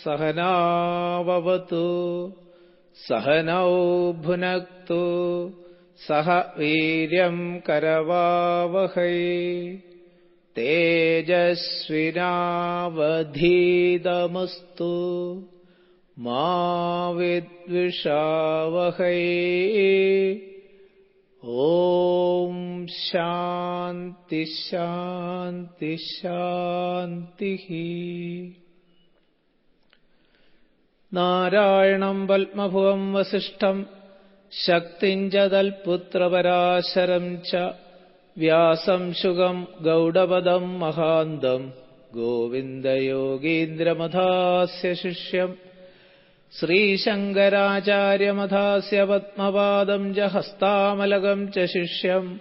സഹനാവവതു സഹനൗ ഭുനക്തു സഹ വീര്യം കരവാവഹൈ തേജസ്വിനാവധീതമസ്തു മാ വിദ്വിഷാവഹൈ. ഓം ശാന്തി ശാന്തി ശാന്തി. നാരായണം പത്മഭുവം വസിഷ്ഠം ശക്തിം ച തൽപുത്രപരാശരം ച വ്യാസം ശുഗം ഗൗഡപദം മഹാന്തം ഗോവിന്ദയോഗീന്ദ്രമഥാസ്യ ശിഷ്യം ശ്രീശങ്കരാചാര്യമഥാസ്യ പത്മപാദം ച ഹസ്താമലകം ച ശിഷ്യം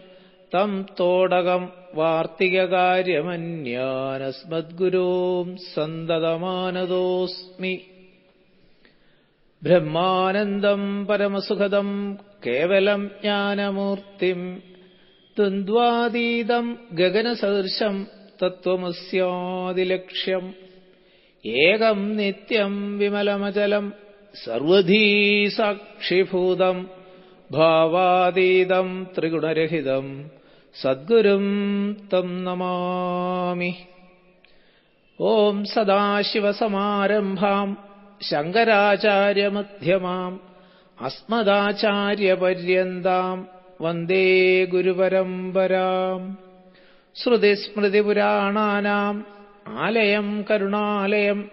തം തോടകം വാർത്തികകാര്യമന്യാനസ്മദ്ഗുരോം സന്തതമാനതോസ്മി. ബ്രഹ്മാനന്ദം പരമസുഖദം കേവലം ജ്ഞാനമൂർത്തിം ദ്വന്ദ്വാതീതം ഗഗനസദൃശം തത്വമസ്യാദിലക്ഷ്യം ഏകം നിത്യം വിമലമചലം സർവധീ സാക്ഷിഭൂതം ഭാവാതീതം ത്രിഗുണരഹിതം സദ്ഗുരും തം നമാമി. ഓം സദാശിവസമാരംഭാം ശങ്കരാചാര്യമധ്യമാം അസ്മദാചാര്യപര്യന്താം വന്ദേ ഗുരുപരമ്പരാം. ശ്രുതിസ്മൃതിപുരാണാനാം ആലയം കരുണാലയം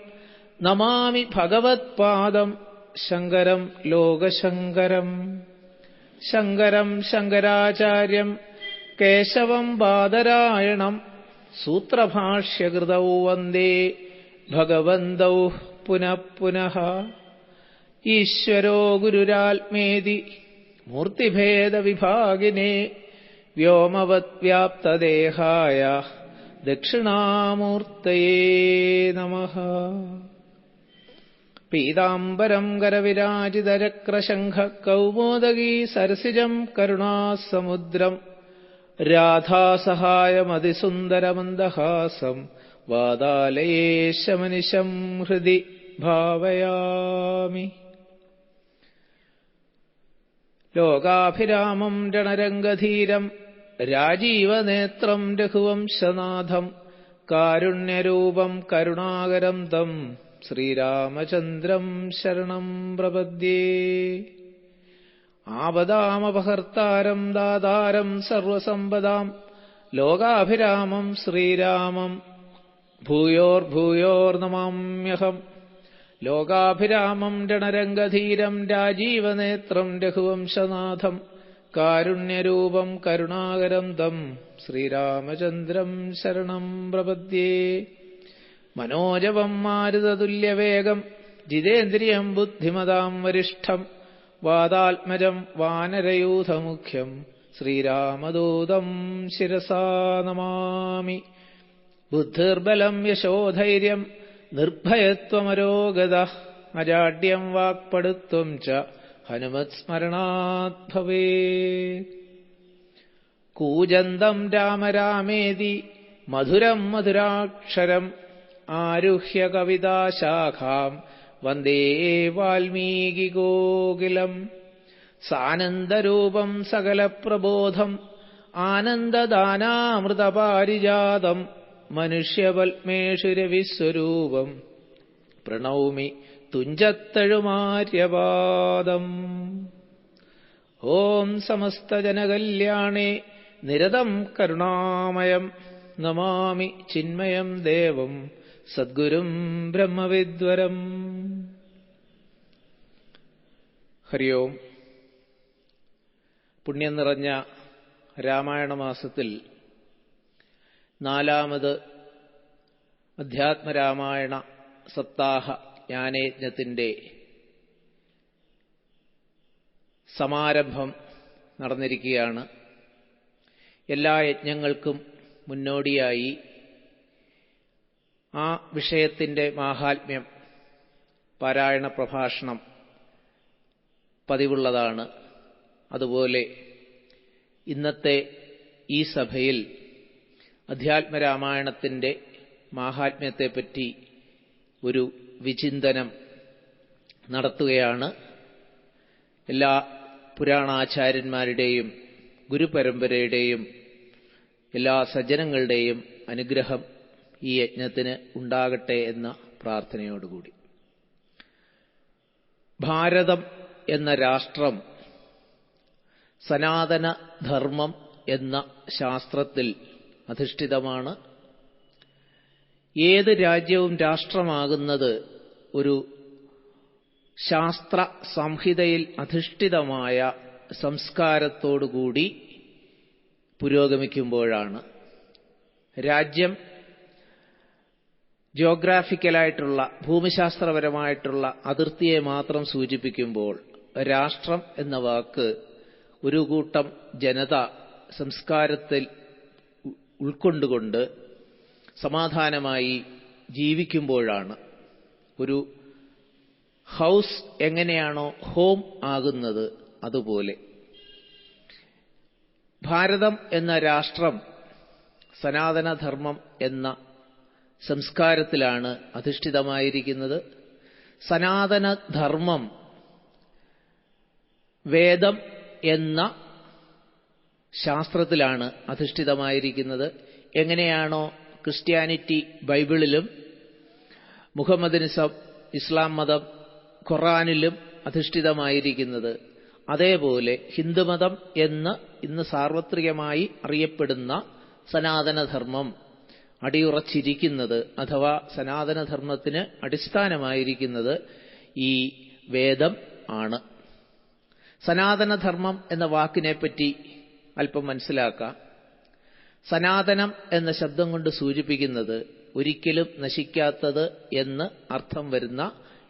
നമാമി ഭഗവത്പാദം ശങ്കരം ലോകശങ്കരം. ശങ്കരം ശങ്കരാചാര്യം കേശവം ബാദരായണം സൂത്രഭാഷ്യകൃതൗ വന്ദേ ഭഗവന്തൗ പുനഃ പുനഃ. ഈശ്വരോ ഗുരുരാത്മേതി മൂർത്തിഭേദവിഭാഗിനേ വ്യോമവത് വ്യാപ്തദേഹായ ദക്ഷിണാമൂർത്തയേ നമഃ. പീതാംബരം കരവിരാജിതരക്രശംഖ കൗമോദഗീ സരസിജം കരുണാസമുദ്രം രാധാസഹായമതിസുന്ദരമന്ദഹാസം വാതാലയേശമനിശം ഹൃദി ഭാവയാമി. ലോകാഭിരാമം രണരംഗധീരം രാജീവനേത്രം രഘുവംശനാഥം കാരുണ്യരൂപം കരുണാകരം തം ശ്രീരാമചന്ദ്രം ശരണം പ്രപദ്യേ. ആപദാമപഹർത്താരം ദാതാരം സർവസമ്പദാം ലോകാഭിരാമം ശ്രീരാമം ഭൂയോർഭൂയോർനമാമ്യഹം. ലോകാഭിരാമം രണരംഗധീരം രാജീവനേത്രം രഘുവംശനാഥം കാരുണ്യരൂപം കരുണാകരം തം ശ്രീരാമചന്ദ്രം ശരണം പ്രപദ്യേ. മനോജവം മാരുതതുല്യവേഗം ജിതേന്ദ്രിയം ബുദ്ധിമതാം വരിഷ്ഠം വാതാത്മജം വാനരയൂഥമുഖ്യം ശ്രീരാമദൂതം ശിരസാ നമാമി. ബുദ്ധിർബലം യശോധൈര്യം നിർഭയത്വമരോഗത അജാഡ്യം വാക്പടുത്വം ച ഹനുമത് സ്മരണാത് ഭവേത്. കൂജന്തം രാമ രാമേതി മധുരം മധുരാക്ഷരം ആരുഹ്യ കവിതാശാഖാം വന്ദേ വാൽമീകികോകിലം. സാനന്ദരൂപം സകലപ്രബോധം ആനന്ദദാനാമൃതപാരിജാതം മനുഷ്യപത്മേഷു രവിസ്വരൂപം പ്രണൗമി തുഞ്ചത്തഴുമാര്യപാദം. ഓം സമസ്തജനകല്യാണേ നിരതം കരുണാമയം നമാമി ചിന്മയം ദേവം സദ്ഗുരും ബ്രഹ്മവിദ്വരം. ഹരി ഓം. പുണ്യം നിറഞ്ഞ രാമായണ മാസത്തിൽ നാലാമത് അധ്യാത്മരാമായണ സപ്താഹ ജ്ഞാനയജ്ഞത്തിന്റെ സമാരംഭം നടന്നിരിക്കുകയാണ്. എല്ലാ യജ്ഞങ്ങൾക്കും മുന്നോടിയായി ആ വിഷയത്തിന്റെ മാഹാത്മ്യം പാരായണ പ്രഭാഷണം പതിവുള്ളതാണ്. അതുപോലെ ഇന്നത്തെ ഈ സഭയിൽ അധ്യാത്മരാമായണത്തിന്റെ മാഹാത്മ്യത്തെപ്പറ്റി ഒരു വിചിന്തനം നടത്തുകയാണ്. എല്ലാ പുരാണാചാര്യന്മാരുടെയും ഗുരുപരമ്പരയുടെയും എല്ലാ സജ്ജനങ്ങളുടെയും അനുഗ്രഹം ഈ യജ്ഞത്തിന് ഉണ്ടാകട്ടെ എന്ന പ്രാർത്ഥനയോടുകൂടി. ഭാരതം എന്ന രാഷ്ട്രം സനാതന ധർമ്മം എന്ന ശാസ്ത്രത്തിൽ അധിഷ്ഠിതമാണ്. ഏത് രാജ്യവും രാഷ്ട്രമാകുന്നത് ഒരു ശാസ്ത്ര സംഹിതയിൽ അധിഷ്ഠിതമായ സംസ്കാരത്തോടുകൂടി പുരോഗമിക്കുമ്പോഴാണ്. രാജ്യം ജിയോഗ്രാഫിക്കലായിട്ടുള്ള ഭൂമിശാസ്ത്രപരമായിട്ടുള്ള അതിർത്തിയെ മാത്രം സൂചിപ്പിക്കുമ്പോൾ രാഷ്ട്രം എന്ന വാക്ക് ഒരു കൂട്ടം ജനത സംസ്കാരത്തിൽ ഉൾക്കൊണ്ടുകൊണ്ട് സമാധാനമായി ജീവിക്കുമ്പോഴാണ്. ഒരു ഹൗസ് എങ്ങനെയാണോ ഹോം ആകുന്നത് അതുപോലെ ഭാരതം എന്ന രാഷ്ട്രം സനാതനധർമ്മം എന്ന സംസ്കാരത്തിലാണ് അധിഷ്ഠിതമായിരിക്കുന്നത്. സനാതനധർമ്മം വേദം എന്ന ശാസ്ത്രത്തിലാണ് അധിഷ്ഠിതമായിരിക്കുന്നത്. എങ്ങനെയാണോ ക്രിസ്ത്യാനിറ്റി ബൈബിളിലും മുഹമ്മദിനിസം ഇസ്ലാം മതം ഖുർആനിലും അധിഷ്ഠിതമായിരിക്കുന്നത്, അതേപോലെ ഹിന്ദുമതം എന്ന് ഇന്ന് സാർവത്രികമായി അറിയപ്പെടുന്ന സനാതനധർമ്മം അടിയുറച്ചിരിക്കുന്നത് അഥവാ സനാതനധർമ്മത്തിന് അടിസ്ഥാനമായിരിക്കുന്നത് ഈ വേദം ആണ്. സനാതനധർമ്മം എന്ന വാക്കിനെപ്പറ്റി അല്പം മനസ്സിലാക്കാം. സനാതനം എന്ന ശബ്ദം കൊണ്ട് സൂചിപ്പിക്കുന്നത് ഒരിക്കലും നശിക്കാത്തത് എന്ന് അർത്ഥം വരുന്ന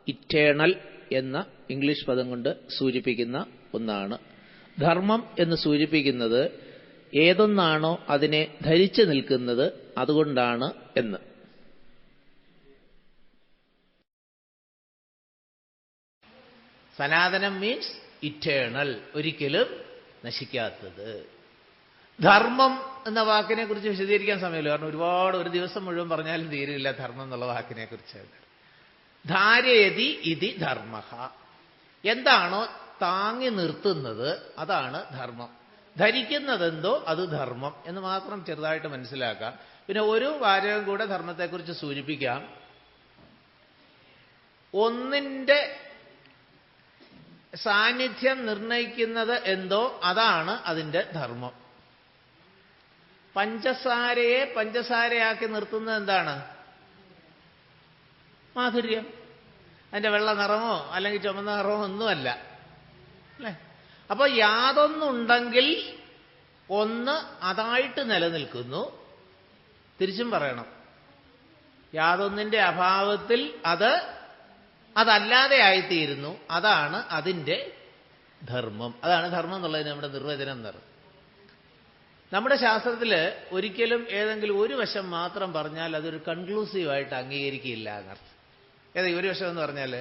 ഇറ്റേണൽ എന്ന ഇംഗ്ലീഷ് പദം കൊണ്ട് സൂചിപ്പിക്കുന്ന ഒന്നാണ്. ധർമ്മം എന്ന് സൂചിപ്പിക്കുന്നത് ഏതൊന്നാണോ അതിനെ ധരിച്ചു നിൽക്കുന്നത് അതുകൊണ്ടാണ് എന്ന്. സനാതനം മീൻസ് ഇറ്റേണൽ, ഒരിക്കലും നശിക്കാത്തത്. ധർമ്മം എന്ന വാക്കിനെ കുറിച്ച് വിശദീകരിക്കാൻ സമയമില്ല, കാരണം ഒരുപാട് ഒരു ദിവസം മുഴുവൻ പറഞ്ഞാലും തീരില്ല ധർമ്മം എന്നുള്ള വാക്കിനെ കുറിച്ച്. ധാരയതി ഇതി ധർമ്മ, എന്താണോ താങ്ങി നിർത്തുന്നത് അതാണ് ധർമ്മം. ധരിക്കുന്നതെന്തോ അത് ധർമ്മം എന്ന് മാത്രം ചെറുതായിട്ട് മനസ്സിലാക്കാം. പിന്നെ ഒരു വാചകം കൂടെ ധർമ്മത്തെക്കുറിച്ച് സൂചിപ്പിക്കാം. ഒന്നിന്റെ സാന്നിധ്യം നിർണയിക്കുന്നത് എന്തോ അതാണ് അതിന്റെ ധർമ്മം. പഞ്ചസാരയെ പഞ്ചസാരയാക്കി നിർത്തുന്നത് എന്താണ്? മാധുര്യം. അതിന്റെ വെള്ള നിറമോ അല്ലെങ്കിൽ ചുമന്ന നിറമോ ഒന്നുമല്ല അല്ലേ? അപ്പൊ യാതൊന്നുണ്ടെങ്കിൽ ഒന്ന് അതായിട്ട് നിലനിൽക്കുന്നു. തിരിച്ചും പറയണം, യാതൊന്നിന്റെ അഭാവത്തിൽ അതല്ലാതെ ആയിത്തീരുന്നു. അതാണ് അതിന്റെ ധർമ്മം. അതാണ് ധർമ്മം എന്നുള്ളതിന് നമ്മുടെ നിർവചനം എന്ന് പറയുന്നത്. നമ്മുടെ ശാസ്ത്രത്തിൽ ഒരിക്കലും ഏതെങ്കിലും ഒരു വശം മാത്രം പറഞ്ഞാൽ അതൊരു കൺക്ലൂസീവായിട്ട് അംഗീകരിക്കില്ല എന്നർത്ഥം. ഏതാ ഈ ഒരു വശം എന്ന് പറഞ്ഞാൽ?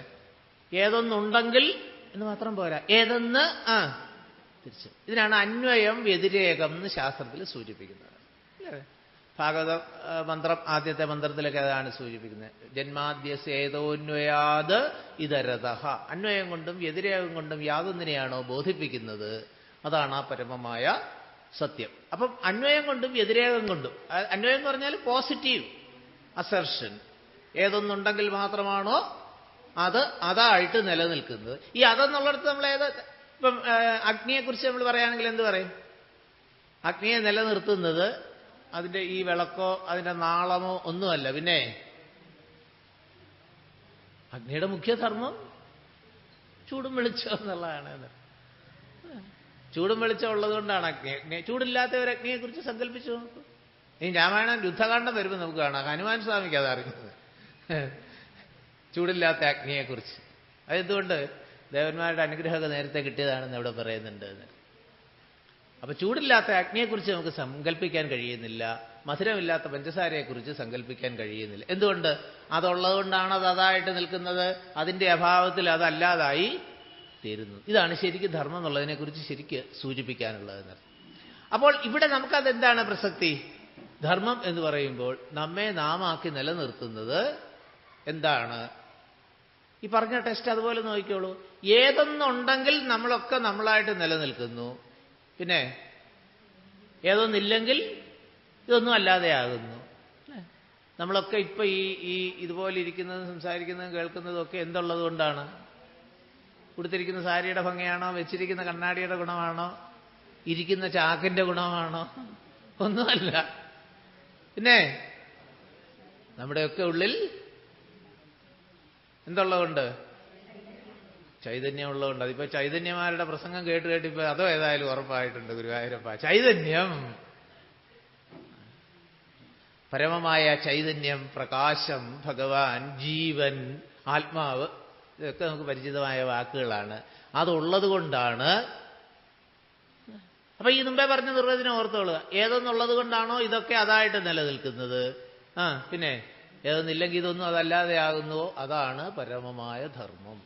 ഏതൊന്നുണ്ടെങ്കിൽ എന്ന് മാത്രം പോരാ, ഏതെന്ന് തിരിച്ച്. ഇതിനാണ് അന്വയം വ്യതിരേകം എന്ന് ശാസ്ത്രത്തിൽ സൂചിപ്പിക്കുന്നത്. ഭാഗവത മന്ത്രം ആദ്യത്തെ മന്ത്രത്തിലൊക്കെ അതാണ് സൂചിപ്പിക്കുന്നത്. ജന്മാദ്യസേതോന്വയാത് ഇതരതഃ. അന്വയം കൊണ്ടും വ്യതിരേകം കൊണ്ടും യാതൊന്നിനെയാണോ ബോധിപ്പിക്കുന്നത് അതാണ് ആ പരമമായ സത്യം. അപ്പം അന്വയം കൊണ്ടും വ്യതിരേകം കൊണ്ടും, അന്വയം എന്ന് പറഞ്ഞാൽ പോസിറ്റീവ് അസർഷൻ, ഏതൊന്നുണ്ടെങ്കിൽ മാത്രമാണോ അതായിട്ട് നിലനിൽക്കുന്നത്. ഈ അതെന്നുള്ളിടത്ത് നമ്മൾ ഇപ്പം അഗ്നിയെക്കുറിച്ച് നമ്മൾ പറയുകയാണെങ്കിൽ എന്ത് പറയും? അഗ്നിയെ നിലനിർത്തുന്നത് അതിന്റെ ഈ വിളക്കോ അതിന്റെ നാളമോ ഒന്നുമല്ല, പിന്നെ അഗ്നിയുടെ മുഖ്യധർമ്മം ചൂടും വെളിച്ചം എന്നുള്ളതാണ്. ചൂടും വെളിച്ചം ഉള്ളതുകൊണ്ടാണ് അഗ്നി. ചൂടില്ലാത്ത ഒരു അഗ്നിയെക്കുറിച്ച് സങ്കല്പിച്ചു നോക്കും. ഈ രാമായണം യുദ്ധകാണ്ഡം വരുമ്പോൾ നമുക്ക് കാണാം, ഹനുമാൻ സ്വാമിക്ക് അതറിയുന്നത് ചൂടില്ലാത്ത അഗ്നിയെക്കുറിച്ച്. അതെന്തുകൊണ്ട്? ദേവന്മാരുടെ അനുഗ്രഹമൊക്കെ നേരത്തെ കിട്ടിയതാണെന്ന് ഇവിടെ പറയുന്നുണ്ട്. അപ്പൊ ചൂടില്ലാത്ത അഗ്നിയെക്കുറിച്ച് നമുക്ക് സങ്കല്പിക്കാൻ കഴിയുന്നില്ല, മധുരമില്ലാത്ത പഞ്ചസാരയെക്കുറിച്ച് സങ്കല്പിക്കാൻ കഴിയുന്നില്ല. എന്തുകൊണ്ട്? അതുള്ളതുകൊണ്ടാണ് അത് അതായിട്ട് നിൽക്കുന്നത്. അതിന്റെ അഭാവത്തിൽ അതല്ലാതായി തീരുന്നു. ഇതാണ് ശരിക്കും ധർമ്മം എന്നുള്ളതിനെക്കുറിച്ച് ശരിക്ക് സൂചിപ്പിക്കാനുള്ളത്. അപ്പോൾ ഇവിടെ നമുക്കതെന്താണ് പ്രസക്തി? ധർമ്മം എന്ന് പറയുമ്പോൾ നമ്മെ നാമാക്കി നിലനിർത്തുന്നത് എന്താണ്? ഈ പറഞ്ഞ ടെസ്റ്റ് അതുപോലെ നോക്കിക്കോളൂ. ഏതൊന്നുണ്ടെങ്കിൽ നമ്മളൊക്കെ നമ്മളായിട്ട് നിലനിൽക്കുന്നു, പിന്നെ ഏതൊന്നില്ലെങ്കിൽ ഇതൊന്നും അല്ലാതെയാകുന്നു. നമ്മളൊക്കെ ഇപ്പൊ ഈ ഇതുപോലെ ഇരിക്കുന്നതും സംസാരിക്കുന്നതും കേൾക്കുന്നതും ഒക്കെ എന്തുള്ളത് കൊണ്ടാണ്? കൊടുത്തിരിക്കുന്ന സാരിയുടെ ഭംഗിയാണോ, വെച്ചിരിക്കുന്ന കണ്ണാടിയുടെ ഗുണമാണോ, ഇരിക്കുന്ന ചാക്കിന്റെ ഗുണമാണോ? ഒന്നുമല്ല. പിന്നെ നമ്മുടെയൊക്കെ ഉള്ളിൽ എന്തുള്ളതുകൊണ്ട്? ചൈതന്യം ഉള്ളതുകൊണ്ട്. അതിപ്പോ ചൈതന്യമാരുടെ പ്രസംഗം കേട്ടിപ്പോ അതോ ഏതായാലും ഉറപ്പായിട്ടുണ്ട് ഗുരുവായൂരപ്പ. ചൈതന്യം, പരമമായ ചൈതന്യം, പ്രകാശം, ഭഗവാൻ, ജീവൻ, ആത്മാവ്, ഇതൊക്കെ നമുക്ക് പരിചിതമായ വാക്കുകളാണ്. അതുള്ളത് കൊണ്ടാണ്. അപ്പൊ ഈ മുമ്പേ പറഞ്ഞ നിർവചനം ഓർത്തോളുക. ഏതൊന്നുള്ളത് കൊണ്ടാണോ ഇതൊക്കെ അതായിട്ട് നിലനിൽക്കുന്നത്? പിന്നെ ഏതൊന്നില്ലെങ്കിൽ ഇതൊന്നും അതല്ലാതെ ആകുന്നുവോ? അതാണ് പരമമായ ധർമ്മം.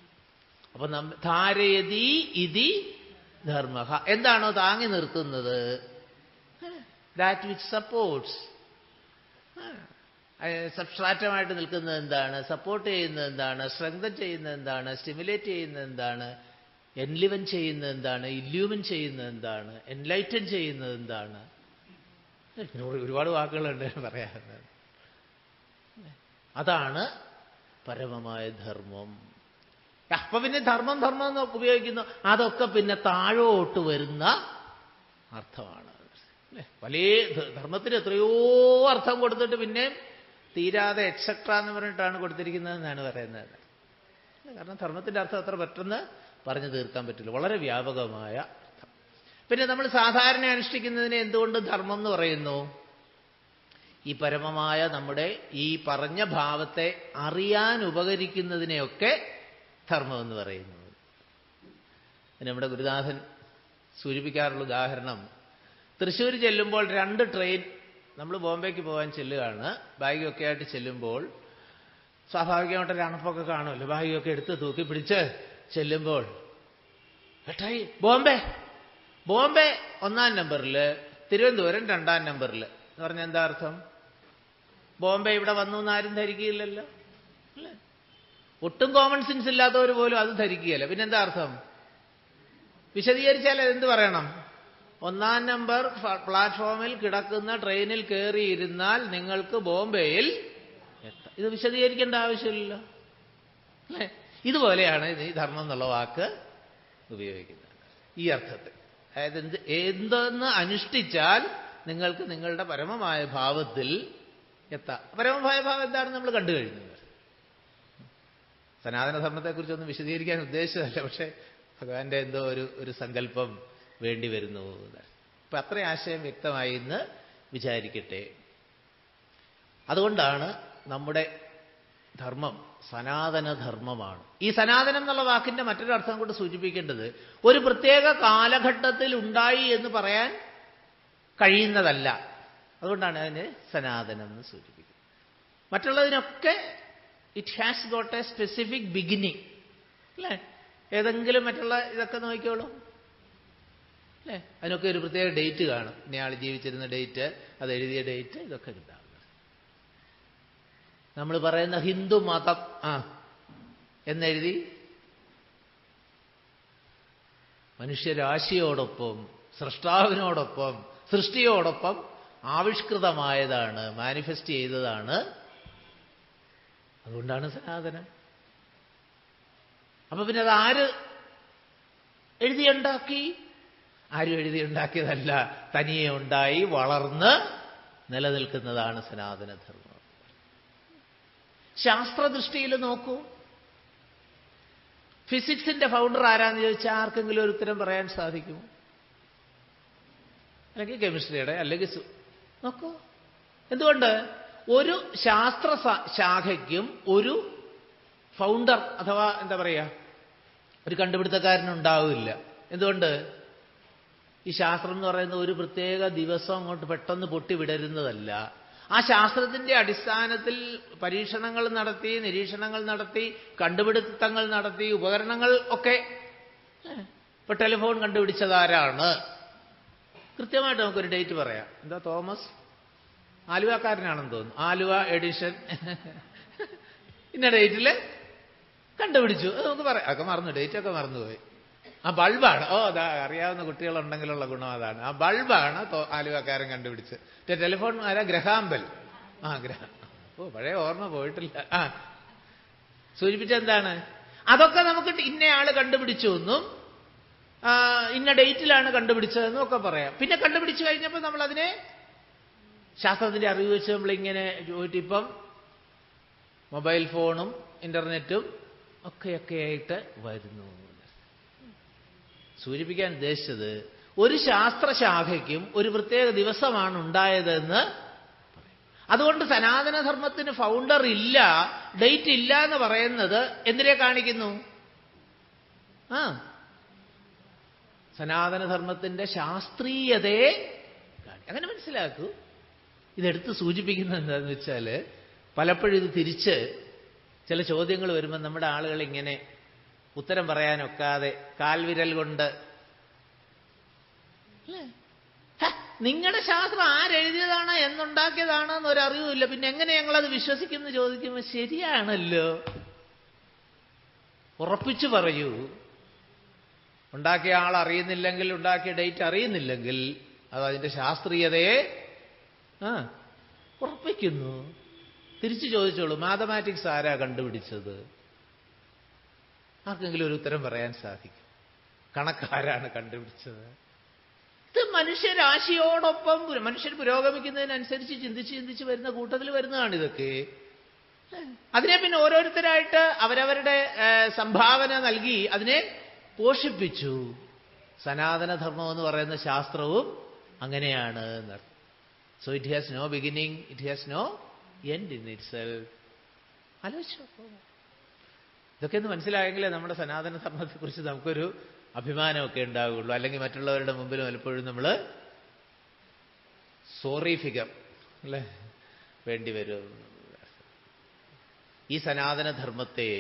അപ്പൊ ധാരയതി ഇതി ധർമ്മ. എന്താണോ താങ്ങി നിർത്തുന്നത്? That which supports. സബ്സ്ട്രാറ്റമായിട്ട് നിൽക്കുന്നത് എന്താണ്? സപ്പോർട്ട് ചെയ്യുന്നത് എന്താണ്? സ്ട്രെങ്തൻ ചെയ്യുന്നത് എന്താണ്? സ്റ്റിമുലേറ്റ് ചെയ്യുന്നത് എന്താണ്? എൻലിവൻ ചെയ്യുന്നത് എന്താണ്? ഇല്യൂമിൻ ചെയ്യുന്നത് എന്താണ്? എൻലൈറ്റൻ ചെയ്യുന്നത് എന്താണ്? ഒരുപാട് വാക്കുകളുണ്ട് പറയാവുന്നത്. അതാണ് പരമമായ ധർമ്മം. അപ്പൊ പിന്നെ ധർമ്മം ധർമ്മം എന്ന് ഉപയോഗിക്കുന്നു. അതൊക്കെ പിന്നെ താഴോട്ട് വരുന്ന അർത്ഥമാണ്. വലിയ ധർമ്മത്തിന് എത്രയോ അർത്ഥം കൊടുത്തിട്ട് പിന്നെ തീരാതെ എക്സെട്ര എന്ന് പറഞ്ഞിട്ടാണ് കൊടുത്തിരിക്കുന്നതെന്നാണ് പറയുന്നത്. കാരണം ധർമ്മത്തിന്റെ അർത്ഥം അത്ര പെട്ടെന്ന് പറഞ്ഞു തീർക്കാൻ പറ്റില്ല, വളരെ വ്യാപകമായ അർത്ഥം. പിന്നെ നമ്മൾ സാധാരണ അനുഷ്ഠിക്കുന്നതിനെ എന്തുകൊണ്ട് ധർമ്മം എന്ന് പറയുന്നു? ഈ പരമമായ നമ്മുടെ ഈ പറഞ്ഞ ഭാവത്തെ അറിയാൻ ഉപകരിക്കുന്നതിനെയൊക്കെ ധർമ്മം എന്ന് പറയുന്നു. നമ്മുടെ ഗുരുനാഥൻ സൂചിപ്പിക്കാറുള്ള ഉദാഹരണം, തൃശ്ശൂർ ചെല്ലുമ്പോൾ 2 ട്രെയിൻ നമ്മൾ ബോംബെക്ക് പോകാൻ ചെല്ലുകയാണ്. ബാഗൊക്കെ ആയിട്ട് ചെല്ലുമ്പോൾ സ്വാഭാവികമായിട്ടൊരു അണപ്പൊക്കെ കാണുമല്ലോ. ബാഗൊക്കെ എടുത്ത് തൂക്കി പിടിച്ച് ചെല്ലുമ്പോൾ ഏട്ടായി ബോംബെ 1-ാം നമ്പറിൽ, തിരുവനന്തപുരം 2-ാം നമ്പറിൽ എന്ന് പറഞ്ഞാൽ എന്താ അർത്ഥം? ബോംബെ ഇവിടെ വന്നു എന്നാരും ധരിക്കുകയില്ലല്ലോ, അല്ലേ? ഒട്ടും കോമൺ സെൻസ് ഇല്ലാത്തവർ പോലും അത് ധരിക്കുകയല്ല. പിന്നെന്താ അർത്ഥം? വിശദീകരിച്ചാൽ എന്ത് പറയണം? 1-ാം നമ്പർ പ്ലാറ്റ്ഫോമിൽ കിടക്കുന്ന ട്രെയിനിൽ കയറിയിരുന്നാൽ നിങ്ങൾക്ക് ബോംബെയിൽ എത്താം. ഇത് വിശദീകരിക്കേണ്ട ആവശ്യമില്ലല്ലോ, അല്ലേ? ഇതുപോലെയാണ് ഈ ധർമ്മം എന്നുള്ള വാക്ക് ഉപയോഗിക്കുന്നത് ഈ അർത്ഥത്തിൽ. അതായത് എന്തെന്ന് അനുഷ്ഠിച്ചാൽ നിങ്ങൾക്ക് നിങ്ങളുടെ പരമമായ ഭാവത്തിൽ എത്താം. പരമമായ ഭാവം എന്താണെന്ന് നമ്മൾ കണ്ടു കഴിഞ്ഞു. സനാതനധർമ്മത്തെക്കുറിച്ചൊന്നും വിശദീകരിക്കാൻ ഉദ്ദേശിച്ചതല്ല, പക്ഷേ ഭഗവാന്റെ എന്തോ ഒരു സങ്കല്പം വേണ്ടി വരുന്നു. അപ്പൊ അത്ര ആശയം വ്യക്തമായി എന്ന് വിചാരിക്കട്ടെ. അതുകൊണ്ടാണ് നമ്മുടെ ധർമ്മം സനാതനധർമ്മമാണ്. ഈ സനാതനം എന്നുള്ള വാക്കിന്റെ മറ്റൊരു അർത്ഥം കൊണ്ട് സൂചിപ്പിക്കേണ്ടത് ഒരു പ്രത്യേക കാലഘട്ടത്തിൽ ഉണ്ടായി എന്ന് പറയാൻ കഴിയുന്നതല്ല. അതുകൊണ്ടാണ് അതിന് സനാതനം എന്ന് സൂചിപ്പിക്കുന്നത്. മറ്റുള്ളതിനൊക്കെ it has got a specific beginning, അല്ലേ? ഏതെങ്കിലും മറ്റുള്ള ഇതൊക്കെ നോക്കിക്കോളൂ, അല്ലേ? അതിനൊക്കെ ഒരു പ്രത്യേക ഡേറ്റ് കാണും. ഇന്നയാൾ ജീവിച്ചിരുന്ന ഡേറ്റ്, അത് എഴുതിയ ഡേറ്റ്, ഇതൊക്കെ ഉണ്ടാകും. നമ്മൾ പറയുന്ന ഹിന്ദു മതം എന്നെഴുതി മനുഷ്യരാശിയോടൊപ്പം, സൃഷ്ടാവിനോടൊപ്പം, സൃഷ്ടിയോടൊപ്പം ആവിഷ്കൃതമായതാണ്, മാനിഫെസ്റ്റ് ചെയ്തതാണ്. അതുകൊണ്ടാണ് സനാതനം. അപ്പൊ പിന്നെ അത് ആര് എഴുതിയുണ്ടാക്കി? ആരും എഴുതിയുണ്ടാക്കിയതല്ല, തനിയെ ഉണ്ടായി വളർന്ന് നിലനിൽക്കുന്നതാണ് സനാതനധർമ്മം. ശാസ്ത്രദൃഷ്ടിയിൽ നോക്കൂ. ഫിസിക്സിന്റെ ഫൗണ്ടർ ആരാന്ന് ചോദിച്ചാൽ ആർക്കെങ്കിലും ഒരു ഉത്തരം പറയാൻ സാധിക്കുമോ? അല്ലെങ്കിൽ കെമിസ്ട്രിയുടെ, അല്ലെങ്കിൽ നോക്കൂ. എന്തുകൊണ്ട്? ഒരു ശാസ്ത്ര ശാഖയ്ക്കും ഒരു ഫൗണ്ടർ അഥവാ എന്താ പറയുക, ഒരു കണ്ടുപിടുത്തക്കാരനുണ്ടാവില്ല. എന്തുകൊണ്ട്? ഈ ശാസ്ത്രം എന്ന് പറയുന്നത് ഒരു പ്രത്യേക ദിവസം അങ്ങോട്ട് പെട്ടെന്ന് പൊട്ടിവിടരുന്നതല്ല. ആ ശാസ്ത്രത്തിന്റെ അടിസ്ഥാനത്തിൽ പരീക്ഷണങ്ങൾ നടത്തി, നിരീക്ഷണങ്ങൾ നടത്തി, കണ്ടുപിടുത്തങ്ങൾ നടത്തി, ഉപകരണങ്ങൾ ഒക്കെ. ഇപ്പൊ ടെലിഫോൺ കണ്ടുപിടിച്ചതാരാണ്? കൃത്യമായിട്ട് നമുക്കൊരു ഡേറ്റ് പറയാം. എന്താ, തോമസ് ആലുവക്കാരനാണെന്ന് തോന്നുന്നു. ആലുവ എഡിഷൻ ഇന്ന ഡേറ്റിൽ കണ്ടുപിടിച്ചു. കണ്ടുപിടിച്ചു. നമുക്ക് പറയാം, ഒക്കെ മറന്നു, ഡേറ്റൊക്കെ മറന്നുപോയി. ആ ബൾബാണ്. അതാ അറിയാവുന്ന കുട്ടികളുണ്ടെങ്കിലുള്ള ഗുണം അതാണ്. ആ ബൾബാണ് ആലുവക്കാരൻ കണ്ടുപിടിച്ച്. ടെലിഫോൺ ആരാ? ഗ്രഹാംബൽ. പഴയ ഓർമ്മ പോയിട്ടില്ല. സൂചിപ്പിച്ചെന്താണ്? അതൊക്കെ നമുക്ക് ഇന്നയാള് കണ്ടുപിടിച്ചു എന്നും ഇന്ന ഡേറ്റിലാണ് കണ്ടുപിടിച്ചതെന്നും ഒക്കെ പറയാം. പിന്നെ കണ്ടുപിടിച്ചു കഴിഞ്ഞപ്പോൾ നമ്മൾ അതിനെ ശാസ്ത്രത്തിന്റെ അറിവ് വെച്ച് നമ്മളിങ്ങനെ പോയിട്ട് ഇപ്പം മൊബൈൽ ഫോണും ഇന്റർനെറ്റും ഒക്കെയായിട്ട് വരുന്നു. സൂചിപ്പിക്കാൻ ഉദ്ദേശിച്ചത് ഒരു ശാസ്ത്രശാഖയ്ക്കും ഒരു പ്രത്യേക ദിവസമാണ് ഉണ്ടായതെന്ന്. അതുകൊണ്ട് സനാതനധർമ്മത്തിന് ഫൗണ്ടർ ഇല്ല, ഡേറ്റ് ഇല്ല എന്ന് പറയുന്നത് എന്തിനെ കാണിക്കുന്നു? സനാതനധർമ്മത്തിന്റെ ശാസ്ത്രീയതയെ അങ്ങനെ മനസ്സിലാക്കൂ. ഇതെടുത്ത് സൂചിപ്പിക്കുന്നത് എന്താണെന്ന് വെച്ചാൽ, പലപ്പോഴും ഇത് തിരിച്ച് ചില ചോദ്യങ്ങൾ വരുമ്പോൾ നമ്മുടെ ആളുകൾ ഇങ്ങനെ ഉത്തരം പറയാനൊക്കാതെ കാൽവിരൽ കൊണ്ട്, നിങ്ങളുടെ ശാസ്ത്രം ആരെഴുതിയതാണ്, എന്നുണ്ടാക്കിയതാണ് എന്നൊരറിവുമില്ല, പിന്നെ എങ്ങനെ ഞങ്ങളത് വിശ്വസിക്കുമെന്ന് ചോദിക്കുമ്പോൾ ശരിയാണല്ലോ, ഉറപ്പിച്ചു പറയൂ. ഉണ്ടാക്കിയ ആൾ അറിയുന്നില്ലെങ്കിൽ, ഉണ്ടാക്കിയ ഡേറ്റ് അറിയുന്നില്ലെങ്കിൽ അത് അതിന്റെ ശാസ്ത്രീയതയെ ഉറപ്പിക്കുന്നു. തിരിച്ചു ചോദിച്ചോളൂ, മാത്തമാറ്റിക്സ് ആരാ കണ്ടുപിടിച്ചത്? ആർക്കെങ്കിലും ഒരു ഉത്തരം പറയാൻ സാധിക്കും? കണക്കാരാണ് കണ്ടുപിടിച്ചത്? ഇത് മനുഷ്യരാശിയോടൊപ്പം മനുഷ്യർ പുരോഗമിക്കുന്നതിനനുസരിച്ച് ചിന്തിച്ച് വരുന്ന കൂട്ടത്തിൽ വരുന്നതാണ് ഇതൊക്കെ. അതിനെ പിന്നെ ഓരോരുത്തരായിട്ട് അവരവരുടെ സംഭാവന നൽകി അതിനെ പോഷിപ്പിച്ചു. സനാതനധർമ്മം എന്ന് പറയുന്ന ശാസ്ത്രവും അങ്ങനെയാണ് എന്നർത്ഥം. So it has no beginning, it has no end in itself. ആലോചിച്ചോ? ഇതൊക്കെ ഒന്ന് മനസ്സിലായെങ്കിലേ നമ്മുടെ സനാതനധർമ്മത്തെക്കുറിച്ച് നമുക്കൊരു അഭിമാനമൊക്കെ ഉണ്ടാവുകയുള്ളൂ. അല്ലെങ്കിൽ മറ്റുള്ളവരുടെ മുമ്പിൽ പലപ്പോഴും നമ്മൾ സോറി ഫിഗർ അല്ലേ വേണ്ടി വരും. ഈ സനാതനധർമ്മത്തെ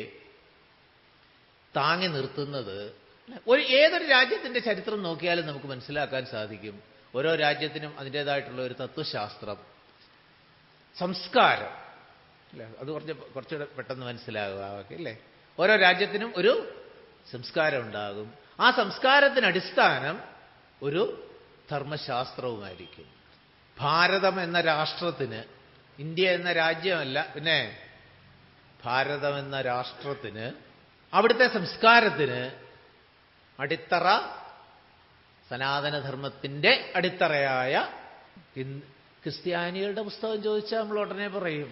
താങ്ങി നിർത്തുന്നത് ഏതൊരു രാജ്യത്തിന്റെ ചരിത്രം നോക്കിയാലും നമുക്ക് മനസ്സിലാക്കാൻ സാധിക്കും. ഓരോ രാജ്യത്തിനും അതിൻ്റെതായിട്ടുള്ള ഒരു തത്വശാസ്ത്രം, സംസ്കാരം അല്ലേ, അത് കുറച്ചുകൂടെ പെട്ടെന്ന് മനസ്സിലാകുക അല്ലേ. ഓരോ രാജ്യത്തിനും ഒരു സംസ്കാരം ഉണ്ടാകും. ആ സംസ്കാരത്തിന് അടിസ്ഥാനം ഒരു ധർമ്മശാസ്ത്രവുമായിരിക്കും. ഭാരതം എന്ന രാഷ്ട്രത്തിന്, ഇന്ത്യ എന്ന രാജ്യമല്ല, പിന്നെ ഭാരതം എന്ന രാഷ്ട്രത്തിന്, അവിടുത്തെ സംസ്കാരത്തിന് അടിത്തറ സനാതനധർമ്മത്തിന്റെ അടിത്തറയായ ക്രിസ്ത്യാനികളുടെ പുസ്തകം ചോദിച്ചാൽ നമ്മൾ ഉടനെ പറയും.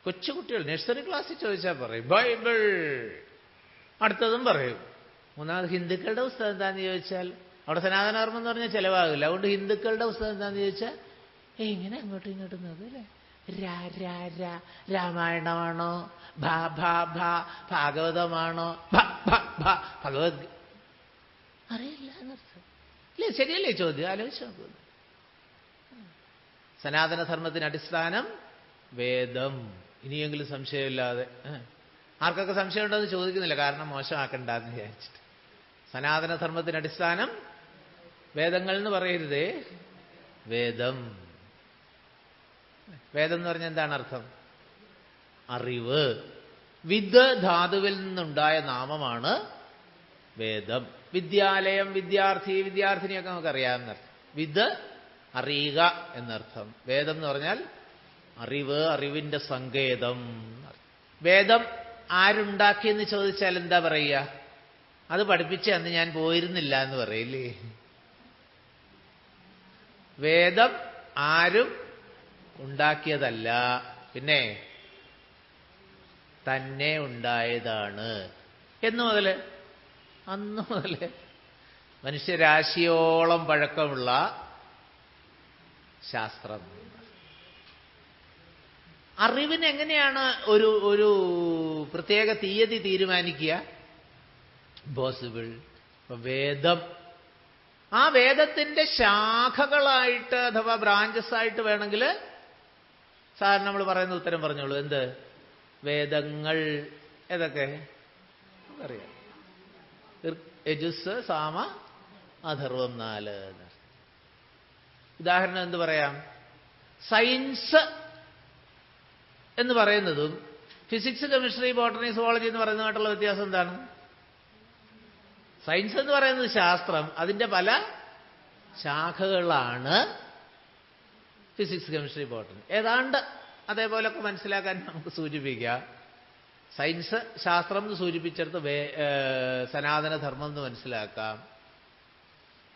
കൊച്ചുകുട്ടികൾ നഴ്സറി ക്ലാസ്സിൽ ചോദിച്ചാൽ പറയും ബൈബിൾ. അടുത്തതും പറയും. മൂന്നാമത് ഹിന്ദുക്കളുടെ പുസ്തകം എന്താന്ന് ചോദിച്ചാൽ, അവിടെ സനാതനധർമ്മം എന്ന് പറഞ്ഞാൽ ചിലവാകില്ല. അതുകൊണ്ട് ഹിന്ദുക്കളുടെ പുസ്തകം എന്താന്ന് ചോദിച്ചാൽ ഇങ്ങനെ അങ്ങോട്ടും ഇങ്ങോട്ടും നോക്കും അല്ലേ. രാമായണമാണോ, ഭാഗവതമാണോ, ഭഗവത് അറിയില്ല എന്നർത്ഥം അല്ലേ. ശരിയല്ലേ ചോദ്യം? ആലോചിച്ച് നോക്കുന്നു. സനാതനധർമ്മത്തിന് അടിസ്ഥാനം വേദം. ഇനിയെങ്കിലും സംശയമില്ലാതെ. ആർക്കൊക്കെ സംശയം ഉണ്ടോ എന്ന് ചോദിക്കുന്നില്ല, കാരണം മോശമാക്കണ്ടെന്ന് വിചാരിച്ചിട്ട്. സനാതനധർമ്മത്തിന് അടിസ്ഥാനം വേദങ്ങൾ എന്ന് പറയരുതേ, വേദം. വേദം എന്ന് പറഞ്ഞാൽ എന്താണ് അർത്ഥം? അറിവ്. വിദ് ധാതുവിൽ നിന്നുണ്ടായ നാമമാണ് വേദം. വിദ്യാലയം, വിദ്യാർത്ഥി, വിദ്യാർത്ഥിനിയൊക്കെ നമുക്കറിയാമെന്നർത്ഥം. വിദ് അറിയുക എന്നർത്ഥം. വേദം എന്ന് പറഞ്ഞാൽ അറിവ്, അറിവിന്റെ സങ്കേതം. വേദം ആരുണ്ടാക്കിയെന്ന് ചോദിച്ചാൽ എന്താ പറയുക? അത് പഠിപ്പിച്ച അന്ന് ഞാൻ പോയിരുന്നില്ല എന്ന് പറയില്ലേ. വേദം ആരും ഉണ്ടാക്കിയതല്ല, പിന്നെ തന്നെ ഉണ്ടായതാണ്. അന്ന് മുതൽ മനുഷ്യരാശിയോളം പഴക്കമുള്ള ശാസ്ത്രം. അറിവിന് എങ്ങനെയാണ് ഒരു പ്രത്യേക തീയതി തീരുമാനിക്കുക? പോസിബിൾ. വേദം, ആ വേദത്തിന്റെ ശാഖകളായിട്ട് അഥവാ ബ്രാഞ്ചസ് ആയിട്ട് വേണമെങ്കിൽ സാധാരണ നമ്മൾ പറയുന്ന ഉത്തരം പറഞ്ഞോളൂ. എന്ത് വേദങ്ങൾ? ഏതൊക്കെ അറിയാം? യജുസ്, സാമ, അഥർവം 4. ഉദാഹരണം എന്ത് പറയാം? സയൻസ് എന്ന് പറയുന്നതും ഫിസിക്സ്, കെമിസ്ട്രി, ബോട്ടണി, സുവോളജി എന്ന് പറയുന്നതായിട്ടുള്ള വ്യത്യാസം എന്താണ്? സയൻസ് എന്ന് പറയുന്നത് ശാസ്ത്രം, അതിൻ്റെ പല ശാഖകളാണ് ഫിസിക്സ്, കെമിസ്ട്രി, ബോട്ടണി. ഏതാണ്ട് അതേപോലൊക്കെ മനസ്സിലാക്കാൻ നമുക്ക് സൂചിപ്പിക്കാം. സയൻസ് ശാസ്ത്രം എന്ന് സൂചിപ്പിച്ചെടുത്ത് സനാതനധർമ്മം എന്ന് മനസ്സിലാക്കാം.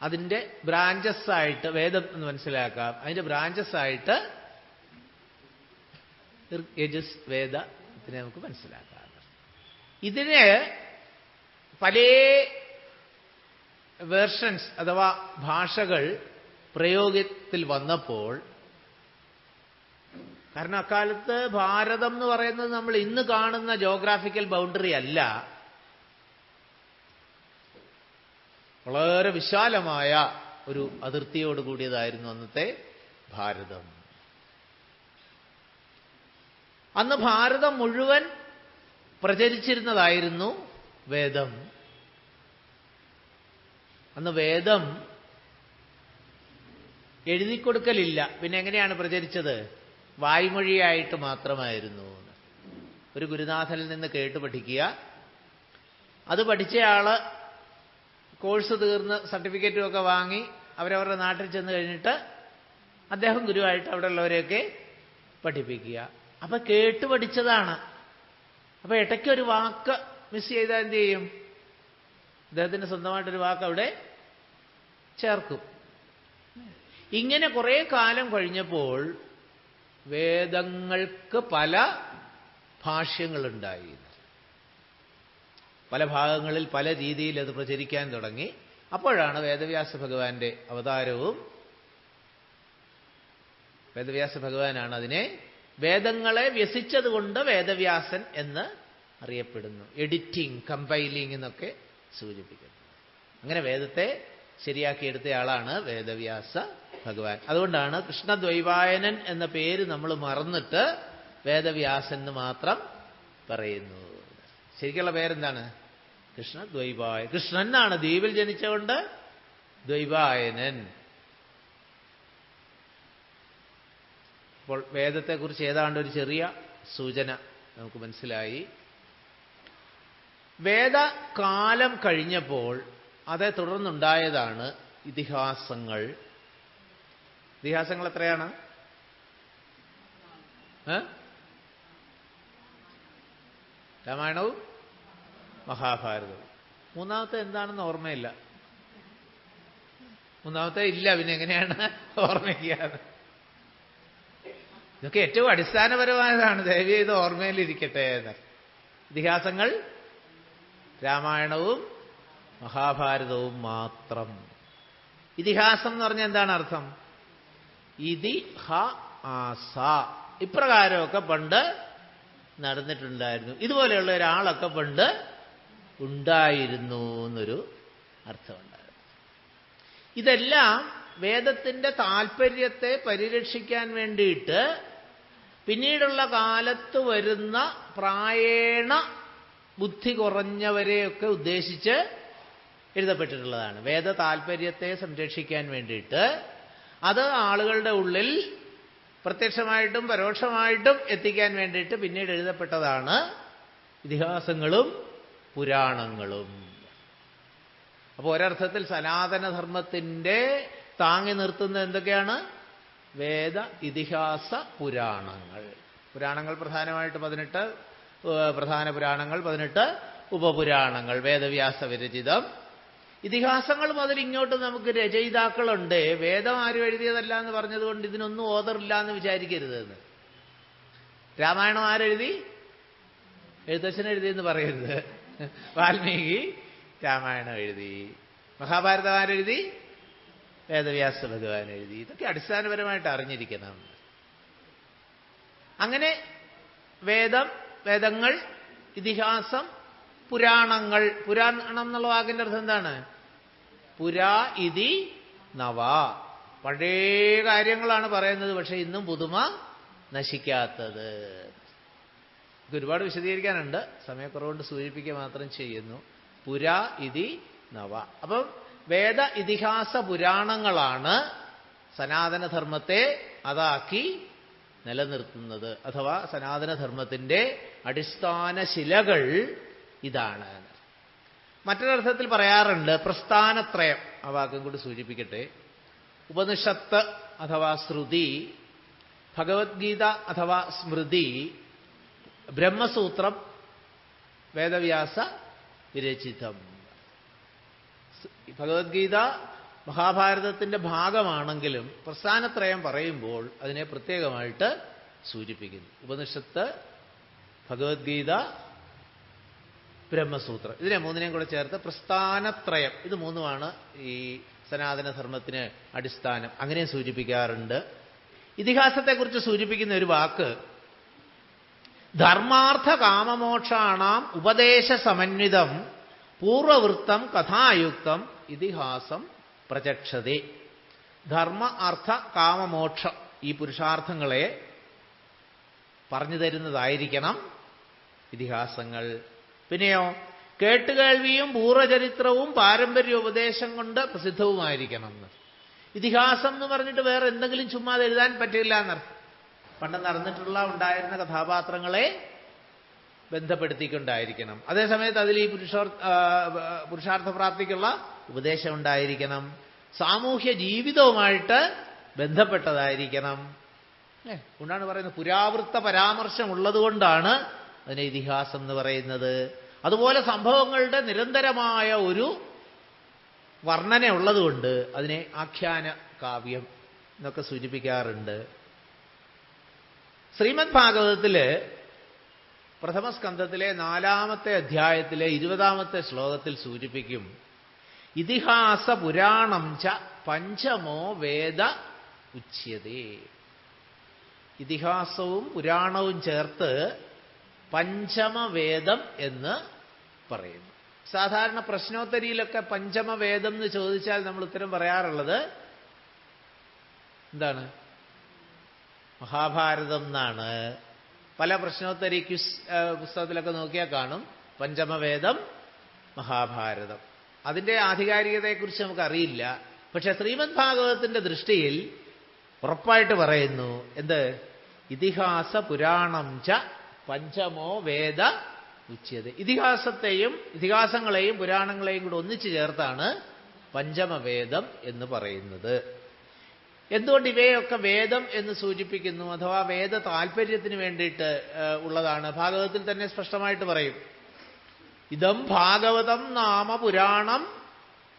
അതിൻ്റെ ബ്രാഞ്ചസ് ആയിട്ട് വേദം എന്ന് മനസ്സിലാക്കാം. അതിൻ്റെ ബ്രാഞ്ചസ് ആയിട്ട് യജുസ്, വേദ ഇതിനെ നമുക്ക് മനസ്സിലാക്കാം. ഇതിന് പല വേർഷൻസ് അഥവാ ഭാഷകൾ പ്രയോഗത്തിൽ വന്നപ്പോൾ, കാരണം അക്കാലത്ത് ഭാരതം എന്ന് പറയുന്നത് നമ്മൾ ഇന്ന് കാണുന്ന ജോഗ്രാഫിക്കൽ ബൗണ്ടറി അല്ല, വളരെ വിശാലമായ ഒരു അതിർത്തിയോട് കൂടിയതായിരുന്നു അന്നത്തെ ഭാരതം. അന്ന് ഭാരതം മുഴുവൻ പ്രചരിച്ചിരുന്നതായിരുന്നു വേദം. അന്ന് വേദം എഴുതിക്കൊടുക്കലില്ല. പിന്നെ എങ്ങനെയാണ് പ്രചരിച്ചത്? വായ്മൊഴിയായിട്ട് മാത്രമായിരുന്നു. ഒരു ഗുരുനാഥനിൽ നിന്ന് കേട്ട് പഠിക്കുക, അത് പഠിച്ചയാള് കോഴ്സ് തീർന്ന് സർട്ടിഫിക്കറ്റും ഒക്കെ വാങ്ങി അവരവരുടെ നാട്ടിൽ ചെന്ന് കഴിഞ്ഞിട്ട് അദ്ദേഹം ഗുരുവായിട്ട് അവിടെ ഉള്ളവരെയൊക്കെ പഠിപ്പിക്കുക. അപ്പൊ കേട്ട് പഠിച്ചതാണ്. അപ്പൊ ഇടയ്ക്കൊരു വാക്ക് മിസ് ചെയ്താൽ എന്ത് ചെയ്യും? അദ്ദേഹത്തിന് സ്വന്തമായിട്ടൊരു വാക്ക് അവിടെ ചേർക്കും. ഇങ്ങനെ കുറെ കാലം കഴിഞ്ഞപ്പോൾ വേദങ്ങൾക്ക് പല ഭാഷ്യങ്ങളുണ്ടായി. പല ഭാഗങ്ങളിൽ പല രീതിയിൽ അത് പ്രചരിക്കാൻ തുടങ്ങി. അപ്പോഴാണ് വേദവ്യാസ ഭഗവാന്റെ അവതാരവും. വേദവ്യാസ ഭഗവാനാണ് അതിനെ വേദങ്ങളെ വ്യസിച്ചതുകൊണ്ട് വേദവ്യാസൻ എന്ന് അറിയപ്പെടുന്നു. എഡിറ്റിംഗ്, കമ്പൈലിംഗ് എന്നൊക്കെ സൂചിപ്പിക്കുന്നു. അങ്ങനെ വേദത്തെ ശരിയാക്കിയെടുത്തയാളാണ് വേദവ്യാസ ഭഗവാൻ. അതുകൊണ്ടാണ് കൃഷ്ണദ്വൈപായനൻ എന്ന പേര് നമ്മൾ മറന്നിട്ട് വേദവ്യാസൻ എന്ന് മാത്രം പറയുന്നു. ശരിക്കുള്ള പേരെന്താണ്? കൃഷ്ണദ്വൈപായൻ. കൃഷ്ണൻ എന്നാണ്, ദ്വീപിൽ ജനിച്ചുകൊണ്ട് ദ്വൈപായനൻ. അപ്പോൾ വേദത്തെക്കുറിച്ച് ഏതാണ്ട് ഒരു ചെറിയ സൂചന നമുക്ക് മനസ്സിലായി. വേദകാലം കഴിഞ്ഞപ്പോൾ അതേ തുടർന്നുണ്ടായതാണ് ഇതിഹാസങ്ങൾ. ഇതിഹാസങ്ങൾ എത്രയാണ്? രാമായണവും മഹാഭാരതവും. മൂന്നാമത്തെ എന്താണെന്ന് ഓർമ്മയില്ല. മൂന്നാമത്തെ ഇല്ല, പിന്നെ എങ്ങനെയാണ് ഓർമ്മിക്കുക? ഇതൊക്കെ ഏറ്റവും അടിസ്ഥാനപരമായതാണ്. ദയവ് ചെയ്ത് ഓർമ്മയിലിരിക്കട്ടെ എന്ന്. ഇതിഹാസങ്ങൾ രാമായണവും മഹാഭാരതവും മാത്രം. ഇതിഹാസം എന്ന് പറഞ്ഞാൽ എന്താണ് അർത്ഥം? ഇതി ഹ ആസ, ഇപ്രകാരമൊക്കെ പണ്ട് നടന്നിട്ടുണ്ടായിരുന്നു, ഇതുപോലെയുള്ള ഒരാളൊക്കെ പണ്ട് ഉണ്ടായിരുന്നു എന്നൊരു അർത്ഥമുണ്ടായിരുന്നു. ഇതെല്ലാം വേദത്തിന്റെ താല്പര്യത്തെ പരിരക്ഷിക്കാൻ വേണ്ടിയിട്ട് പിന്നീടുള്ള കാലത്ത് വരുന്ന പ്രായേണ ബുദ്ധി കുറഞ്ഞവരെയൊക്കെ ഉദ്ദേശിച്ച് എഴുതപ്പെട്ടിട്ടുള്ളതാണ്. വേദ താല്പര്യത്തെ സംരക്ഷിക്കാൻ വേണ്ടിയിട്ട് അത് ആളുകളുടെ ഉള്ളിൽ പ്രത്യക്ഷമായിട്ടും പരോക്ഷമായിട്ടും എത്തിക്കാൻ വേണ്ടിയിട്ട് പിന്നീട് എഴുതപ്പെട്ടതാണ് ഇതിഹാസങ്ങളും പുരാണങ്ങളും. അപ്പോൾ ഒരർത്ഥത്തിൽ സനാതനധർമ്മത്തിൻ്റെ താങ്ങി നിർത്തുന്നത് എന്തൊക്കെയാണ്? വേദ, ഇതിഹാസ, പുരാണങ്ങൾ. പുരാണങ്ങൾ പ്രധാനമായിട്ട് 18 പ്രധാന പുരാണങ്ങൾ, 18 ഉപപുരാണങ്ങൾ, വേദവ്യാസ വിരചിതം. ഇതിഹാസങ്ങൾ മുതൽ ഇങ്ങോട്ട് നമുക്ക് രചയിതാക്കളുണ്ട്. വേദം ആരും എഴുതിയതല്ല എന്ന് പറഞ്ഞതുകൊണ്ട് ഇതിനൊന്നും ഓതറില്ല എന്ന് വിചാരിക്കരുതെന്ന്. രാമായണം ആരെഴുതി? എഴുത്തച്ഛൻ എഴുതിയെന്ന് പറയരുത്. വാൽമീകി രാമായണം എഴുതി. മഹാഭാരതം ആരെഴുതി? വേദവ്യാസ ഭഗവാൻ എഴുതി. ഇതൊക്കെ അടിസ്ഥാനപരമായിട്ട് അറിഞ്ഞിരിക്കണം. അങ്ങനെ വേദങ്ങൾ, ഇതിഹാസം, പുരാണങ്ങൾ. പുരാണം എന്നുള്ള വാക്കിന്റെ അർത്ഥം എന്താണ്? പുരാ ഇതി നവ, പഴയ കാര്യങ്ങളാണ് പറയുന്നത്, പക്ഷെ ഇന്നും പുതുമ നശിക്കാത്തത്. ഇത് ഒരുപാട് വിശദീകരിക്കാനുണ്ട്, സമയക്കുറവുകൊണ്ട് സൂചിപ്പിക്കുക മാത്രം ചെയ്യുന്നു. പുരാ ഇതി നവ. അപ്പം വേദ, ഇതിഹാസ, പുരാണങ്ങളാണ് സനാതനധർമ്മത്തെ അതാക്കി നിലനിർത്തുന്നത്, അഥവാ സനാതനധർമ്മത്തിൻ്റെ അടിസ്ഥാന ശിലകൾ ഇതാണ്. മറ്റൊരർത്ഥത്തിൽ പറയാറുണ്ട് പ്രസ്ഥാനത്രയം. ആ വാക്കും കൂടി സൂചിപ്പിക്കട്ടെ. ഉപനിഷത്ത് അഥവാ ശ്രുതി, ഭഗവത്ഗീത അഥവാ സ്മൃതി, ബ്രഹ്മസൂത്രം, വേദവ്യാസ വിരചിതം. ഭഗവത്ഗീത മഹാഭാരതത്തിന്റെ ഭാഗമാണെങ്കിലും പ്രസ്ഥാനത്രയം പറയുമ്പോൾ അതിനെ പ്രത്യേകമായിട്ട് സൂചിപ്പിക്കുന്നു. ഉപനിഷത്ത്, ഭഗവത്ഗീത, ബ്രഹ്മസൂത്രം, ഇതിനെ മൂന്നിനെയും കൂടെ ചേർത്ത് പ്രസ്ഥാനത്രയം. ഇത് മൂന്നുമാണ് ഈ സനാതനധർമ്മത്തിന് അടിസ്ഥാനം. അങ്ങനെ സൂചിപ്പിക്കാറുണ്ട്. ഇതിഹാസത്തെക്കുറിച്ച് സൂചിപ്പിക്കുന്ന ഒരു വാക്ക് ധർമാർത്ഥ കാമമോക്ഷാണാം ഉപദേശ സമന്വിതം പൂർവവൃത്തം കഥായുക്തം ഇതിഹാസം പ്രചക്ഷതേ. ധർമ്മ അർത്ഥ കാമമോക്ഷം ഈ പുരുഷാർത്ഥങ്ങളെ പറഞ്ഞു തരുന്നതായിരിക്കണം ഇതിഹാസങ്ങൾ. പിന്നെയോ കേട്ടുകേൾവിയും പൂർവചരിത്രവും പാരമ്പര്യോപദേശം കൊണ്ട് പ്രസിദ്ധവുമായിരിക്കണം. ഇതിഹാസം എന്ന് പറഞ്ഞിട്ട് വേറെ എന്തെങ്കിലും ചുമ്മാതെ എഴുതാൻ പറ്റില്ല എന്നർത്ഥം. പണ്ട് നടന്നിട്ടുള്ള ഉണ്ടായിരുന്ന കഥാപാത്രങ്ങളെ ബന്ധപ്പെടുത്തിക്കൊണ്ടായിരിക്കണം. അതേസമയത്ത് അതിൽ ഈ പുരുഷാർത്ഥപ്രാപ്തിക്കുള്ള ഉപദേശം ഉണ്ടായിരിക്കണം. സാമൂഹ്യ ജീവിതവുമായിട്ട് ബന്ധപ്പെട്ടതായിരിക്കണം. കൊണ്ടാണ് പറയുന്നത് പുരാവൃത്ത പരാമർശം ഉള്ളതുകൊണ്ടാണ് അതിനെ ഇതിഹാസം എന്ന് പറയുന്നത്. അതുപോലെ സംഭവങ്ങളുടെ നിരന്തരമായ ഒരു വർണ്ണന ഉള്ളതുകൊണ്ട് അതിനെ ആഖ്യാന കാവ്യം എന്നൊക്കെ സൂചിപ്പിക്കാറുണ്ട്. ശ്രീമദ് ഭാഗവതത്തില് പ്രഥമസ്കന്ധത്തിലെ 4-ാമത്തെ അധ്യായത്തിലെ 20-ാമത്തെ ശ്ലോകത്തിൽ സൂചിപ്പിക്കും ഇതിഹാസ പുരാണം ച പഞ്ചമോ വേദ ഉച്യതേ. ഇതിഹാസവും പുരാണവും ചേർത്ത് പഞ്ചമവേദം എന്ന് പറയുന്നു. സാധാരണ പ്രശ്നോത്തരിയിലൊക്കെ പഞ്ചമവേദം എന്ന് ചോദിച്ചാൽ നമ്മൾ ഉത്തരം പറയാറുള്ളത് എന്താണ്? മഹാഭാരതം എന്നാണ്. പല പ്രശ്നോത്തരി ക്വിസ് പുസ്തകത്തിലൊക്കെ നോക്കിയാൽ കാണും പഞ്ചമവേദം മഹാഭാരതം. അതിൻ്റെ ആധികാരികതയെക്കുറിച്ച് നമുക്കറിയില്ല. പക്ഷെ ശ്രീമദ് ഭാഗവതത്തിന്റെ ദൃഷ്ടിയിൽ ഉറപ്പായിട്ട് പറയുന്നു എന്ത്? ഇതിഹാസ പുരാണം ച പഞ്ചമോ വേദ ഉച്യത. ഇതിഹാസങ്ങളെയും പുരാണങ്ങളെയും കൂടെ ഒന്നിച്ചു ചേർത്താണ് പഞ്ചമവേദം എന്ന് പറയുന്നത്. എന്തുകൊണ്ട് ഇവയൊക്കെ വേദം എന്ന് സൂചിപ്പിക്കുന്നു അഥവാ വേദ താല്പര്യത്തിന് വേണ്ടിയിട്ട് ഉള്ളതാണ്? ഭാഗവതത്തിൽ തന്നെ സ്പഷ്ടമായിട്ട് പറയും ഇദം ഭാഗവതം നാമ പുരാണം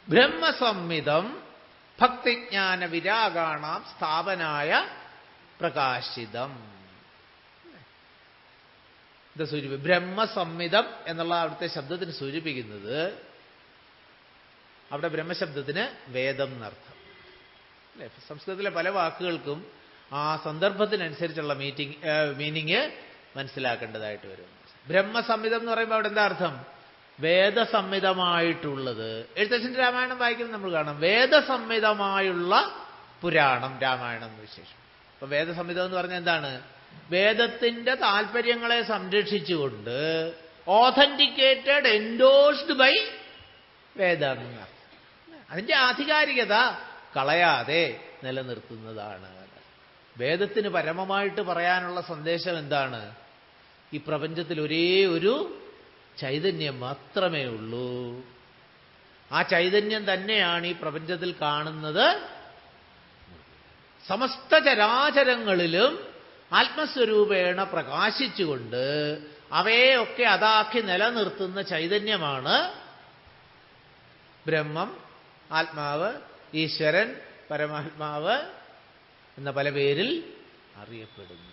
ബ്രഹ്മസംഹിതം ഭക്തിജ്ഞാന വിരാഗാണാം സ്ഥാപനായ പ്രകാശിതം. ഇത് സൂചിപ്പിക്കും ബ്രഹ്മസംഹിതം എന്നുള്ള അവിടുത്തെ ശബ്ദത്തിന് സൂചിപ്പിക്കുന്നത് അവിടെ ബ്രഹ്മശബ്ദത്തിന് വേദം എന്നർത്ഥം. അല്ലെ? സംസ്കൃതത്തിലെ പല വാക്കുകൾക്കും ആ സന്ദർഭത്തിനനുസരിച്ചുള്ള മീനിങ് മനസ്സിലാക്കേണ്ടതായിട്ട് വരും. ബ്രഹ്മസംഹിതം എന്ന് പറയുമ്പോൾ അവിടെ എന്താ അർത്ഥം? വേദസംഹിതമായിട്ടുള്ളത്. എഴുത്തച്ഛൻ്റെ രാമായണം വായിക്കുമ്പോൾ നമ്മൾ കാണാം വേദസംഹിതമായുള്ള പുരാണം രാമായണം എന്ന് വിശേഷം. അപ്പൊ വേദസംഹിതം എന്ന് പറഞ്ഞാൽ എന്താണ്? വേദത്തിന്റെ താല്പര്യങ്ങളെ സംരക്ഷിച്ചുകൊണ്ട് ഓഥന്റിക്കേറ്റഡ് എൻഡോഴ്സ്ഡ് ബൈ വേദം. അതിന്റെ ആധികാരികത കളയാതെ നിലനിർത്തുന്നതാണ്. വേദത്തിന് പരമമായിട്ട് പറയാനുള്ള സന്ദേശം എന്താണ്? ഈ പ്രപഞ്ചത്തിൽ ഒരേ ഒരു ചൈതന്യം മാത്രമേ ഉള്ളൂ. ആ ചൈതന്യം തന്നെയാണ് ഈ പ്രപഞ്ചത്തിൽ കാണുന്നത്. സമസ്ത ചരാചരങ്ങളിലും ആത്മസ്വരൂപേണ പ്രകാശിച്ചുകൊണ്ട് അവയെയൊക്കെ അതാക്കി നിലനിർത്തുന്ന ചൈതന്യമാണ് ബ്രഹ്മം, ആത്മാവ്, ഈശ്വരൻ, പരമാത്മാവ് എന്ന പല പേരിൽ അറിയപ്പെടുന്നു.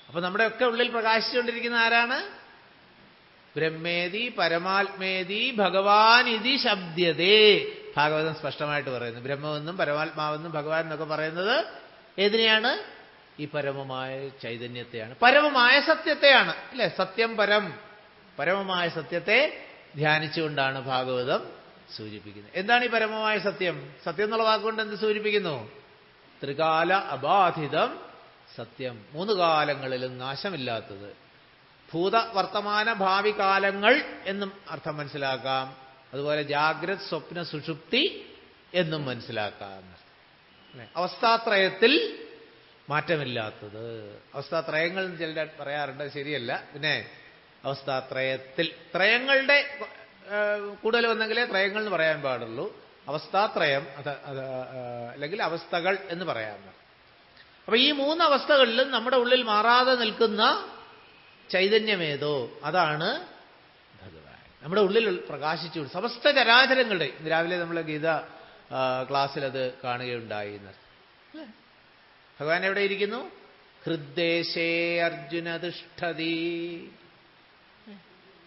അപ്പൊ നമ്മുടെയൊക്കെ ഉള്ളിൽ പ്രകാശിച്ചുകൊണ്ടിരിക്കുന്ന ആരാണ്? ബ്രഹ്മേതി പരമാത്മേതി ഭഗവാൻ ഇതി ശബ്ദതേ. ഭാഗവതം സ്പഷ്ടമായിട്ട് പറയുന്നു ബ്രഹ്മമെന്നും പരമാത്മാവെന്നും ഭഗവാൻ എന്നൊക്കെ പറയുന്നത് ഏതിനെയാണ്? ഈ പരമമായ ചൈതന്യത്തെയാണ്, പരമമായ സത്യത്തെയാണ്. അല്ലെ? സത്യം പരം, പരമമായ സത്യത്തെ ധ്യാനിച്ചുകൊണ്ടാണ് ഭാഗവതം സൂചിപ്പിക്കുന്നത്. എന്താണ് ഈ പരമമായ സത്യം? സത്യം എന്നുള്ള വാക്കുകൊണ്ട് എന്ത് സൂചിപ്പിക്കുന്നു? ത്രികാല അബാധിതം സത്യം, 3 കാലങ്ങളിലും നാശമില്ലാത്തത്. ഭൂത വർത്തമാന ഭാവി കാലങ്ങൾ എന്നും അർത്ഥം മനസ്സിലാക്കാം. അതുപോലെ ജാഗ്രത് സ്വപ്ന സുഷുപ്തി എന്നും മനസ്സിലാക്കാം. അവസ്ഥാത്രയത്തിൽ മാറ്റമില്ലാത്തത്. അവസ്ഥാത്രയങ്ങൾ ചിലർ പറയാറുണ്ട്, ശരിയല്ല. പിന്നെ അവസ്ഥാത്രയത്തിൽ ത്രയങ്ങളുടെ കൂടുതൽ വന്നെങ്കിലേ ത്രയങ്ങൾ എന്ന് പറയാൻ പാടുള്ളൂ. അവസ്ഥാത്രയം അല്ലെങ്കിൽ അവസ്ഥകൾ എന്ന് പറയാറുണ്ട്. അപ്പൊ ഈ 3 അവസ്ഥകളിലും നമ്മുടെ ഉള്ളിൽ മാറാതെ നിൽക്കുന്ന ചൈതന്യമേതോ അതാണ് ഭഗവാൻ. നമ്മുടെ ഉള്ളിൽ പ്രകാശിച്ചു സമസ്ത ചരാചരങ്ങളുടെ. ഇന്ന് രാവിലെ നമ്മൾ ഗീത ക്ലാസ്സിൽ അത് കാണുകയുണ്ടായി. ഭഗവാൻ എവിടെ ഇരിക്കുന്നു? ഹൃദ്ദേശേ അർജുന തിഷ്ഠതി.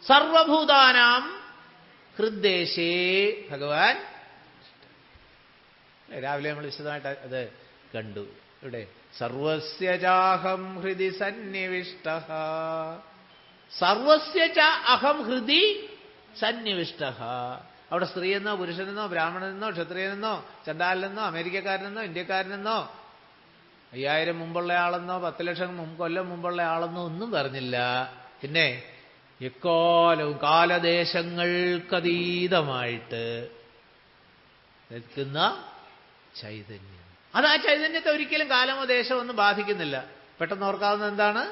സർവഭൂതാനാം ഹൃദ്ദേശേ ഭഗവാൻ. രാവിലെ നമ്മൾ വിശദമായിട്ട് അത് കണ്ടു. ഇവിടെ സർവസ്യ ചാഹം ഹൃദി സന്നിവിഷ്ടഃ. സർവസ്യ ച അഹം ഹൃദി സന്നിവിഷ്ടഃ. അവിടെ സ്ത്രീയെന്നോ പുരുഷനെന്നോ ബ്രാഹ്മണനെന്നോ ക്ഷത്രിയനെന്നോ ചണ്ടാലനെന്നോ അമേരിക്കക്കാരനെന്നോ ഇന്ത്യക്കാരനെന്നോ 5000 മുമ്പുള്ള ആളെന്നോ 10 ലക്ഷം കൊല്ലം മുമ്പുള്ള ആളെന്നോ ഒന്നും പറഞ്ഞില്ല. പിന്നെ എക്കാലവും കാലദേശങ്ങൾക്കതീതമായിട്ട് നിൽക്കുന്ന ചൈതന്യം. അത് ആ ചൈതന്യത്തെ ഒരിക്കലും കാലമോ ദേശമോ ഒന്നും ബാധിക്കുന്നില്ല. പെട്ടെന്ന് ഓർക്കാവുന്ന എന്താണ്?